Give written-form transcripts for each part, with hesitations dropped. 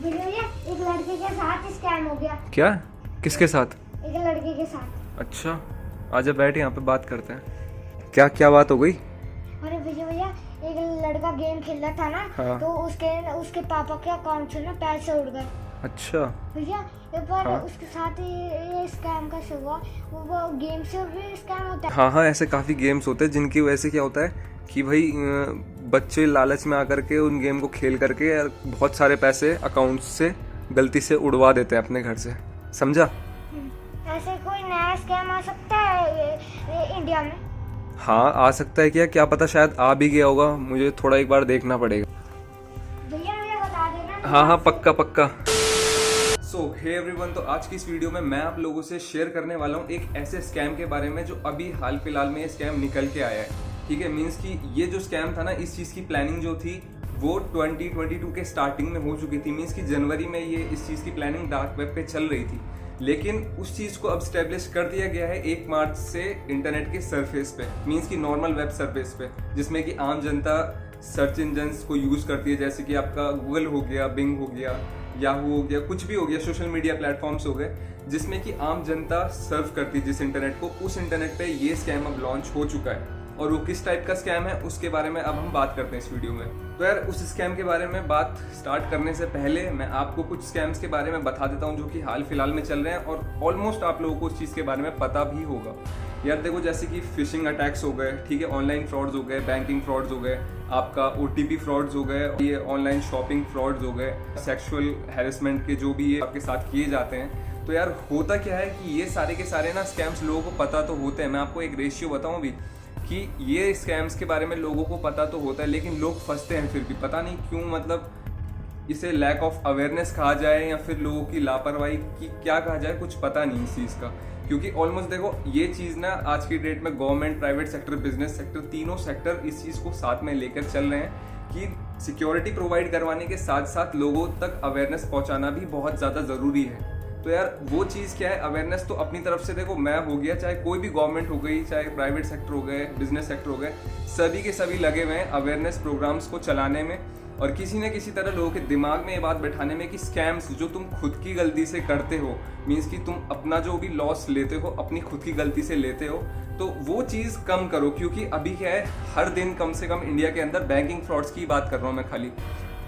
भैया एक लड़के के साथ स्कैम हो गया। क्या? किसके साथ? एक लड़के के साथ। अच्छा, आजा बैठ, यहाँ पे बात करते हैं। क्या क्या बात हो गई? अरे भैया एक लड़का गेम खेल रहा था ना। हाँ। तो उसके पापा के अकाउंट से ना पैसे उड़ गए। अच्छा। भैया एक बार हाँ। उसके साथ ये स्कैम कैसे हुआ? वो गेम से भी स्कैम होता है। हाँ हाँ, ऐसे काफ़ी गेम्स होते हैं जिनकी वजह से क्या होता है कि भाई बच्चे लालच में आकर के उन गेम को खेल करके बहुत सारे पैसे अकाउंट से गलती से उड़वा देते हैं अपने घर से। समझा? ऐसे कोई नया स्कैम आ सकता है ये इंडिया में? हाँ आ सकता है। क्या पता, शायद आ भी गया होगा, मुझे थोड़ा एक बार देखना पड़ेगा। भैया मुझे बता देना। हाँ हाँ, पक्का पक्का। सो हे एवरीवन, तो आज की इस वीडियो में मैं आप लोगों से शेयर करने वाला हूँ एक ऐसे स्कैम के बारे में जो अभी हाल फिलहाल में ये स्कैम निकल के आया है। ठीक है, मीन्स कि ये जो स्कैम था ना, इस चीज़ की प्लानिंग जो थी वो 2022 के स्टार्टिंग में हो चुकी थी। मीन्स कि जनवरी में ये इस चीज़ की प्लानिंग डार्क वेब पे चल रही थी, लेकिन उस चीज़ को अब स्टेब्लिश कर दिया गया है 1 मार्च से इंटरनेट के सरफेस पे, मीन्स कि नॉर्मल वेब सरफेस पे, जिसमें कि आम जनता सर्च इंजन्स को यूज़ करती है, जैसे कि आपका गूगल हो गया, बिंग हो गया, याहू हो गया, कुछ भी हो गया, सोशल मीडिया प्लेटफॉर्म्स हो गए, जिसमें कि आम जनता सर्व करती है जिस इंटरनेट को, उस इंटरनेट पे ये स्कैम अब लॉन्च हो चुका है। और वो किस टाइप का स्कैम है उसके बारे में अब हम बात करते हैं इस वीडियो में। तो यार उस स्कैम के बारे में बात स्टार्ट करने से पहले मैं आपको कुछ स्कैम्स के बारे में बता देता हूँ जो कि हाल फिलहाल में चल रहे हैं और ऑलमोस्ट आप लोगों को उस चीज़ के बारे में पता भी होगा। यार देखो, जैसे कि फिशिंग अटैक्स हो गए, ठीक है, ऑनलाइन फ्रॉड्स हो गए, बैंकिंग फ्रॉड्स हो गए, आपका OTP फ्रॉड्स हो गए, ये ऑनलाइन शॉपिंग फ्रॉड्स हो गए, सेक्सुअल हैरेसमेंट के जो भी ये आपके साथ किए जाते हैं। तो यार होता क्या है कि ये सारे के सारे ना स्कैम्स लोगों को पता तो होते हैं। मैं आपको एक रेशियो बताऊं अभी कि ये स्कैम्स के बारे में लोगों को पता तो होता है, लेकिन लोग फंसते हैं फिर भी, पता नहीं क्यों। मतलब इसे लैक ऑफ अवेयरनेस कहा जाए या फिर लोगों की लापरवाही की क्या कहा जाए, कुछ पता नहीं इस चीज़ का। क्योंकि ऑलमोस्ट देखो, ये चीज़ ना आज की डेट में government, private sector, business sector, तीनों सेक्टर इस चीज़ को साथ में लेकर चल रहे हैं कि सिक्योरिटी प्रोवाइड करवाने के साथ साथ लोगों तक अवेयरनेस पहुंचाना भी बहुत ज़्यादा ज़रूरी है। तो यार वो चीज़ क्या है, अवेयरनेस तो अपनी तरफ से देखो मैं हो गया, चाहे कोई भी गवर्नमेंट हो गई, चाहे प्राइवेट सेक्टर हो गए, बिजनेस सेक्टर हो गए, सभी के सभी लगे हुए हैं अवेयरनेस प्रोग्राम्स को चलाने में और किसी न किसी तरह लोगों के दिमाग में ये बात बैठाने में कि स्कैम्स जो तुम खुद की गलती से करते हो, मीन्स कि तुम अपना जो भी लॉस लेते हो अपनी खुद की गलती से लेते हो, तो वो चीज़ कम करो। क्योंकि अभी क्या है, हर दिन कम से कम इंडिया के अंदर बैंकिंग फ्रॉड्स की बात कर रहा हूँ मैं, खाली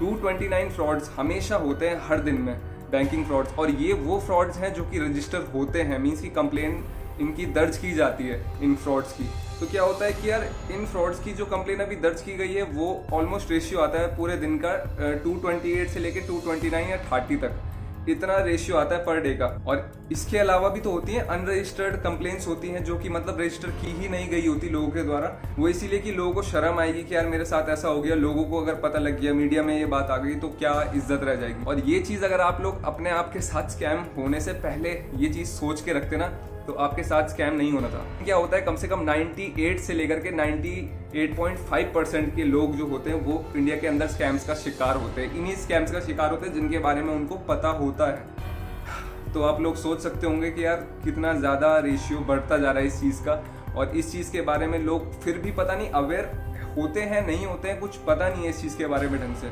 229 फ्रॉड्स हमेशा होते हैं हर दिन में, बैंकिंग फ्रॉड्स। और ये वो फ्रॉड्स हैं जो कि रजिस्टर होते हैं, मीन्स की कंप्लेन इनकी दर्ज की जाती है इन फ्रॉड्स की। तो क्या होता है कि यार इन फ्रॉड्स की जो कंप्लेन अभी दर्ज की गई है वो ऑलमोस्ट रेशियो आता है पूरे दिन का 228 से लेके 229 या 30 तक, इतना रेशियो आता है पर डे का। और इसके अलावा भी तो होती हैं अनरजिस्टर्ड कंप्लेंट्स होती हैं जो कि मतलब रजिस्टर की ही नहीं गई होती लोगों के द्वारा, वो इसीलिए कि लोगों को शर्म आएगी कि यार मेरे साथ ऐसा हो गया, लोगों को अगर पता लग गया, मीडिया में ये बात आ गई तो क्या इज्जत रह जाएगी। और ये चीज़ अगर आप लोग अपने आप के साथ स्कैम होने से पहले ये चीज़ सोच के रखते ना, तो आपके साथ स्कैम नहीं होना था। क्या होता है, कम से कम 98 से लेकर के 98.5% के लोग जो होते हैं वो इंडिया के अंदर स्कैम्स का शिकार होते हैं, इन्हीं स्कैम्स का शिकार होते हैं जिनके बारे में उनको पता होता है। तो आप लोग सोच सकते होंगे कि यार कितना ज़्यादा रेशियो बढ़ता जा रहा है इस चीज़ का, और इस चीज़ के बारे में लोग फिर भी पता नहीं अवेयर होते हैं नहीं होते हैं, कुछ पता नहीं है इस चीज़ के बारे में ढंग से।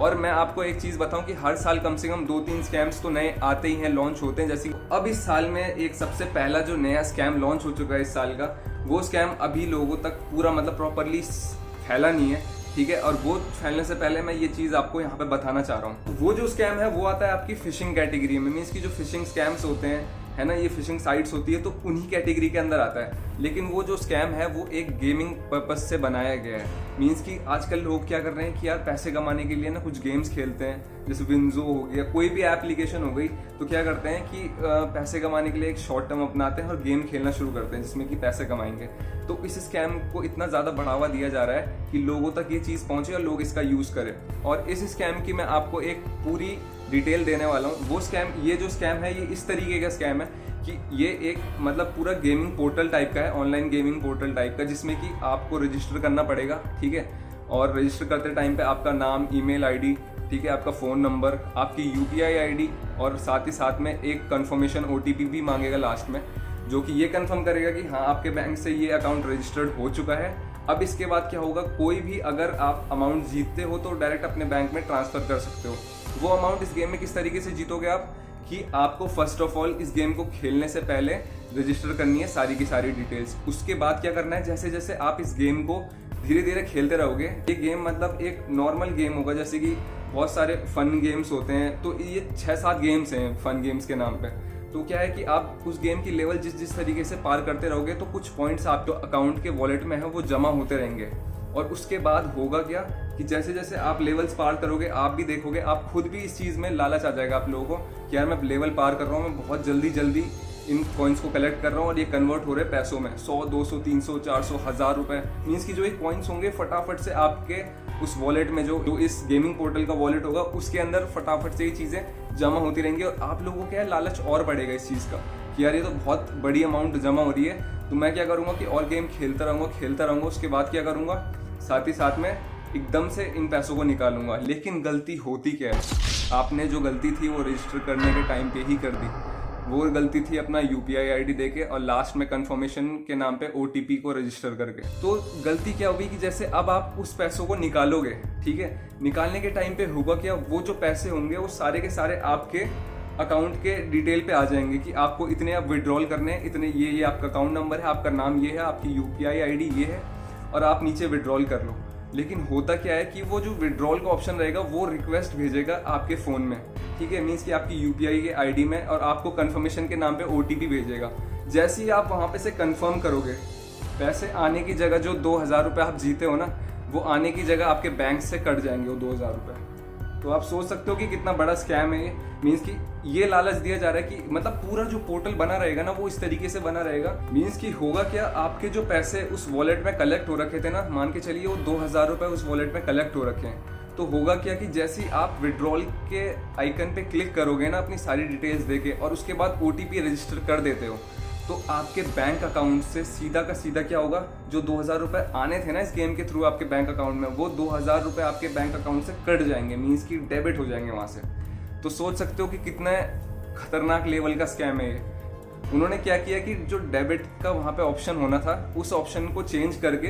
और मैं आपको एक चीज़ बताऊं कि हर साल कम से कम 2-3 स्कैम्स तो नए आते ही हैं, लॉन्च होते हैं। जैसे अब इस साल में एक सबसे पहला जो नया स्कैम लॉन्च हो चुका है इस साल का, वो स्कैम अभी लोगों तक पूरा मतलब प्रॉपरली फैला नहीं है, ठीक है। और वो फैलने से पहले मैं ये चीज़ आपको यहाँ पे बताना चाह रहा हूँ। वो जो स्कैम है वो आता है आपकी फिशिंग कैटेगरी में, मीन्स की जो फिशिंग स्कैम्स होते हैं, है ना, ये फिशिंग साइट्स होती है, तो उन्हीं कैटेगरी के अंदर आता है। लेकिन वो जो स्कैम है वो एक गेमिंग पर्पज से बनाया गया है, मीन्स कि आजकल लोग क्या कर रहे हैं कि यार पैसे कमाने के लिए ना कुछ गेम्स खेलते हैं, जैसे विंजो हो गया, कोई भी एप्लीकेशन हो गई, तो क्या करते हैं कि पैसे कमाने के लिए एक शॉर्ट टर्म अपनाते हैं और गेम खेलना शुरू करते हैं जिसमें कि पैसे कमाएंगे। तो इस स्कैम को इतना ज़्यादा बढ़ावा दिया जा रहा है कि लोगों तक ये चीज़ पहुँचे और लोग इसका यूज़ करें। और इस स्कैम की मैं आपको एक पूरी डिटेल देने वाला हूँ। वो स्कैम, ये जो स्कैम है ये इस तरीके का स्कैम है कि ये एक मतलब पूरा गेमिंग पोर्टल टाइप का है, ऑनलाइन गेमिंग पोर्टल टाइप का, जिसमें कि आपको रजिस्टर करना पड़ेगा, ठीक है। और रजिस्टर करते टाइम पे आपका नाम, ईमेल आईडी, ठीक है, आपका फ़ोन नंबर, आपकी UPI आईडी और साथ ही साथ में एक कन्फर्मेशन OTP भी मांगेगा लास्ट में, जो कि ये कंफर्म करेगा कि हाँ आपके बैंक से ये अकाउंट रजिस्टर्ड हो चुका है, अब इसके बाद क्या होगा, कोई भी अगर आप अमाउंट जीतते हो तो डायरेक्ट अपने बैंक में ट्रांसफर कर सकते हो। वो अमाउंट इस गेम में किस तरीके से जीतोगे आप, कि आपको फर्स्ट ऑफ ऑल इस गेम को खेलने से पहले रजिस्टर करनी है सारी की सारी डिटेल्स। उसके बाद क्या करना है, जैसे जैसे आप इस गेम को धीरे धीरे खेलते रहोगे, ये गेम मतलब एक नॉर्मल गेम होगा, जैसे कि बहुत सारे फन गेम्स होते हैं, तो ये 6-7 गेम्स हैं फन गेम्स के नाम पे। तो क्या है कि आप उस गेम की लेवल जिस जिस तरीके से पार करते रहोगे तो कुछ पॉइंट्स आपके अकाउंट के वॉलेट में है वो जमा होते रहेंगे। और उसके बाद होगा क्या कि जैसे जैसे आप लेवल्स पार करोगे आप भी देखोगे, आप खुद भी इस चीज़ में लालच आ जाएगा आप लोगों को कि यार मैं लेवल पार कर रहा हूँ, मैं बहुत जल्दी जल्दी इन कॉइन्स को कलेक्ट कर रहा हूँ और ये कन्वर्ट हो रहे हैं पैसों में, 100, 200, 300, 400, 1000 रुपए। मीन्स की जो ये कॉइन्स होंगे फटाफट से आपके उस वॉलेट में जो इस गेमिंग पोर्टल का वॉलेट होगा उसके अंदर फटाफट से ये चीज़ें जमा होती रहेंगी। और आप लोगों को क्या है, लालच और बढ़ेगा इस चीज़ का कि यार ये तो बहुत बड़ी अमाउंट जमा हो रही है, तो मैं क्या करूँगा कि और गेम खेलता रहूँगा। उसके बाद क्या करूँगा, साथ ही साथ में एकदम से इन पैसों को निकालूंगा। लेकिन गलती होती क्या है, आपने जो गलती थी वो रजिस्टर करने के टाइम पे ही कर दी। वो गलती थी अपना UPI ID देके और लास्ट में कंफर्मेशन के नाम पे OTP को रजिस्टर करके। तो गलती क्या होगी कि जैसे अब आप उस पैसों को निकालोगे, ठीक है, निकालने के टाइम पे होगा क्या, वो जो पैसे होंगे वो सारे के सारे आपके अकाउंट के डिटेल पे आ जाएंगे कि आपको इतने आप विड्रॉल करने हैं, इतने ये आपका अकाउंट नंबर है, आपका नाम ये है, आपकी UPI ID ये है और आप नीचे विड्रॉल कर लो। लेकिन होता क्या है कि वो जो विड्रॉल का ऑप्शन रहेगा वो रिक्वेस्ट भेजेगा आपके फ़ोन में, ठीक है, मीन्स कि आपकी UPI के ID में, और आपको कंफर्मेशन के नाम पे OTP भेजेगा। जैसे ही आप वहाँ पे से कंफर्म करोगे, पैसे आने की जगह जो 2000 रुपये आप जीते हो ना, वो आने की जगह आपके बैंक से कट जाएंगे वो 2000 रुपये। तो आप सोच सकते हो कि कितना बड़ा स्कैम है ये। मीन्स कि ये लालच दिया जा रहा है कि मतलब पूरा जो पोर्टल बना रहेगा ना वो इस तरीके से बना रहेगा। मीन्स कि होगा क्या, आपके जो पैसे उस वॉलेट में कलेक्ट हो रखे थे ना, मान के चलिए वो 2000 रुपये उस वॉलेट में कलेक्ट हो रखे हैं, तो होगा क्या कि जैसे ही आप विड्रॉल के आइकन पे क्लिक करोगे ना अपनी सारी डिटेल्स देके और उसके बाद OTP रजिस्टर कर देते हो, तो आपके बैंक अकाउंट से सीधा का सीधा क्या होगा, जो 2000 रुपये आने थे ना इस गेम के थ्रू आपके बैंक अकाउंट में, वो 2000 रुपये आपके बैंक अकाउंट से कट जाएंगे, मीन्स कि डेबिट हो जाएंगे वहाँ से। तो सोच सकते हो कि कितना खतरनाक लेवल का स्कैम है ये। उन्होंने क्या किया कि जो डेबिट का वहाँ पे ऑप्शन होना था उस ऑप्शन को चेंज करके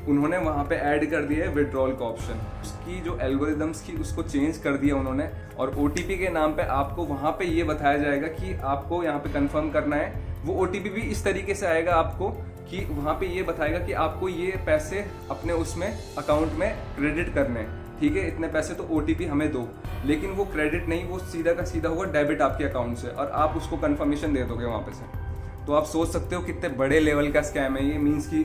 उन्होंने वहाँ पे ऐड कर दिया है विड्रॉल का ऑप्शन। उसकी जो एल्गोरिदम्स की उसको चेंज कर दिया उन्होंने, और OTP के नाम पे आपको वहाँ पे ये बताया जाएगा कि आपको यहाँ पे कंफर्म करना है। वो OTP भी इस तरीके से आएगा आपको कि वहाँ पे ये बताएगा कि आपको ये पैसे अपने उसमें अकाउंट में क्रेडिट करने हैं, ठीक है, इतने पैसे तो OTP हमें दो। लेकिन वो क्रेडिट नहीं, वो सीधा का सीधा होगा डेबिट आपके अकाउंट से, और आप उसको कंफर्मेशन दे दोगे वहाँ पे से। तो आप सोच सकते हो कितने बड़े लेवल का स्कैम है ये। मीन्स कि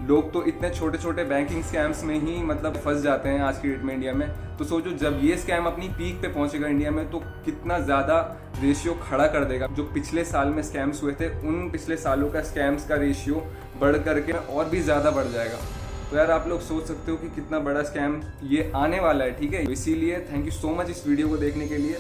लोग तो इतने छोटे छोटे बैंकिंग स्कैम्स में ही मतलब फंस जाते हैं आज की डेट में इंडिया में। तो सोचो जब ये स्कैम अपनी पीक पे पहुंचेगा इंडिया में तो कितना ज़्यादा रेशियो खड़ा कर देगा। जो पिछले साल में स्कैम्स हुए थे उन पिछले सालों का स्कैम्स का रेशियो बढ़ करके और भी ज़्यादा बढ़ जाएगा। तो यार आप लोग सोच सकते हो कि कितना बड़ा स्कैम ये आने वाला है, ठीक है। इसीलिए थैंक यू सो मच इस वीडियो को देखने के लिए।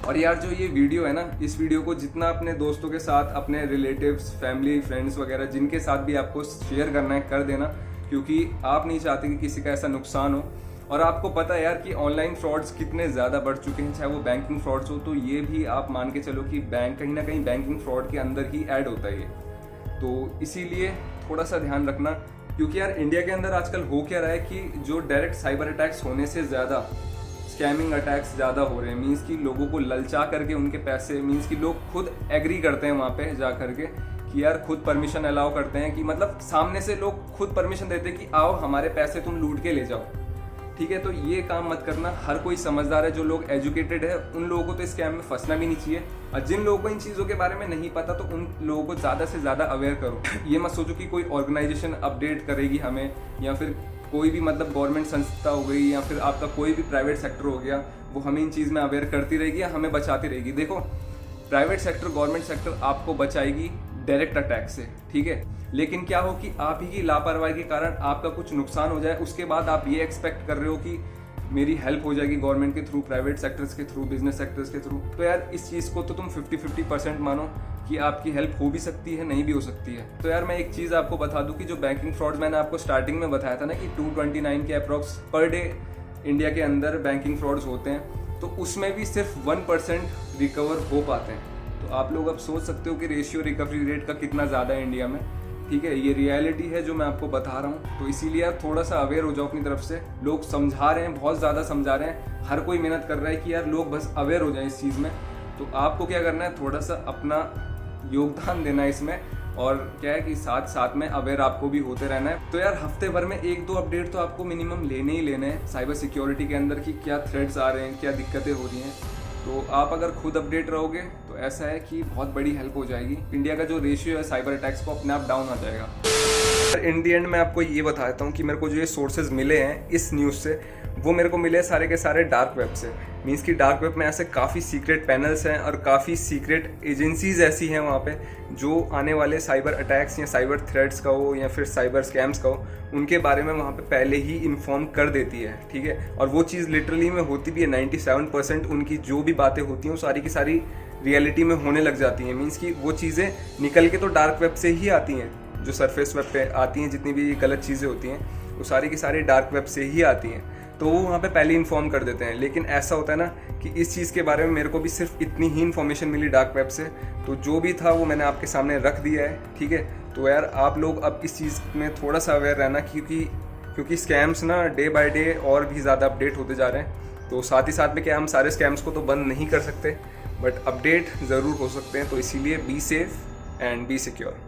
और यार जो ये वीडियो है ना, इस वीडियो को जितना अपने दोस्तों के साथ, अपने रिलेटिव्स, फैमिली, फ्रेंड्स वगैरह जिनके साथ भी आपको शेयर करना है कर देना, क्योंकि आप नहीं चाहते कि किसी का ऐसा नुकसान हो। और आपको पता है यार कि ऑनलाइन फ्रॉड्स कितने ज़्यादा बढ़ चुके हैं, चाहे वो बैंकिंग फ्रॉड्स हो, तो ये भी आप मान के चलो कि बैंक कहीं ना कहीं बैंकिंग फ्रॉड के अंदर ही ऐड होता है ये। तो इसीलिए थोड़ा सा ध्यान रखना, क्योंकि यार इंडिया के अंदर आजकल हो क्या रहा है कि जो डायरेक्ट साइबर अटैक्स होने से ज़्यादा स्कैमिंग अटैक्स ज़्यादा हो रहे हैं। मीन्स कि लोगों को ललचा करके उनके पैसे, मीन्स कि लोग खुद एग्री करते हैं वहाँ पे जा करके कि यार खुद परमिशन अलाउ करते हैं कि मतलब सामने से लोग खुद परमिशन देते हैं कि आओ हमारे पैसे तुम लूट के ले जाओ, ठीक है। तो ये काम मत करना। हर कोई समझदार है, जो लोग एजुकेटेड है उन लोगों को तो इस स्कैम में फंसना भी नहीं चाहिए, और जिन लोगों को इन चीज़ों के बारे में नहीं पता तो उन लोगों को ज़्यादा से ज़्यादा अवेयर करो। ये मत सोचो कि कोई ऑर्गेनाइजेशन अपडेट करेगी हमें, या फिर कोई भी मतलब गवर्नमेंट संस्था हो गई, या फिर आपका कोई भी प्राइवेट सेक्टर हो गया, वो हमें इन चीज़ में अवेयर करती रहेगी या हमें बचाती रहेगी। देखो प्राइवेट सेक्टर, गवर्नमेंट सेक्टर आपको बचाएगी डायरेक्ट अटैक से, ठीक है। लेकिन क्या हो कि आप ही की लापरवाही के कारण आपका कुछ नुकसान हो जाए, उसके बाद आप ये एक्सपेक्ट कर रहे हो कि मेरी हेल्प हो जाएगी गवर्नमेंट के थ्रू, प्राइवेट सेक्टर्स के थ्रू, बिजनेस सेक्टर्स के थ्रू। तो यार इस चीज़ को तो तुम 50-50% मानो कि आपकी हेल्प हो भी सकती है, नहीं भी हो सकती है। तो यार मैं एक चीज़ आपको बता दूं कि जो बैंकिंग फ्रॉड मैंने आपको स्टार्टिंग में बताया था ना कि 229 के अप्रॉक्स पर डे इंडिया के अंदर बैंकिंग फ्रॉड्स होते हैं, तो उसमें भी सिर्फ 1% रिकवर हो पाते हैं। तो आप लोग अब सोच सकते हो कि रेशियो रिकवरी रेट का कितना ज़्यादा है इंडिया में। ठीक है, ये रियलिटी है जो मैं आपको बता रहा हूँ। तो इसीलिए यार थोड़ा सा अवेयर हो जाओ अपनी तरफ से। लोग समझा रहे हैं, बहुत ज़्यादा समझा रहे हैं, हर कोई मेहनत कर रहा है कि यार लोग बस अवेयर हो जाए इस चीज़ में। तो आपको क्या करना है, थोड़ा सा अपना योगदान देना है इसमें, और क्या है कि साथ साथ में अवेयर आपको भी होते रहना है। तो यार हफ्ते भर में 1-2 अपडेट तो आपको मिनिमम लेने ही लेने हैं साइबर सिक्योरिटी के अंदर की क्या थ्रेड्स आ रहे हैं, क्या दिक्कतें हो रही हैं। तो आप अगर खुद अपडेट रहोगे तो ऐसा है कि बहुत बड़ी हेल्प हो जाएगी। इंडिया का जो रेशियो है साइबर अटैक्स को अपने आप डाउन आ जाएगा। इन दी एंड मैं आपको ये बताता हूँ कि मेरे को जो ये सोर्सेज मिले हैं इस न्यूज़ से, वो मेरे को मिले सारे के सारे डार्क वेब से। मीन्स कि डार्क वेब में ऐसे काफ़ी सीक्रेट पैनल्स हैं और काफ़ी सीक्रेट एजेंसीज ऐसी हैं वहाँ पे जो आने वाले साइबर अटैक्स या साइबर थ्रेट्स का हो या फिर साइबर स्कैम्स का हो, उनके बारे में वहाँ पे पहले ही इन्फॉर्म कर देती है, ठीक है। और वो चीज़ लिटरली में होती भी है। 97% उनकी जो भी बातें होती हैं वो सारी की सारी रियलिटी में होने लग जाती हैं। मीन्स कि वो चीज़ें निकल के तो डार्क वेब से ही आती हैं, जो सरफेस वेब पे आती हैं, जितनी भी गलत चीज़ें होती हैं वो सारी की सारी डार्क वेब से ही आती हैं। तो वो वहाँ पे पहले इन्फॉर्म कर देते हैं। लेकिन ऐसा होता है ना कि इस चीज़ के बारे में मेरे को भी सिर्फ इतनी ही इन्फॉर्मेशन मिली डार्क वेब से, तो जो भी था वो मैंने आपके सामने रख दिया है, ठीक है। तो यार आप लोग अब इस चीज़ में थोड़ा सा अवेयर रहना, क्योंकि स्कैम्स ना डे बाय डे और भी ज़्यादा अपडेट होते जा रहे हैं। तो साथ ही साथ में क्या हम सारे स्कैम्स को तो बंद नहीं कर सकते, बट अपडेट ज़रूर हो सकते हैं। तो इसीलिए be safe and be secure.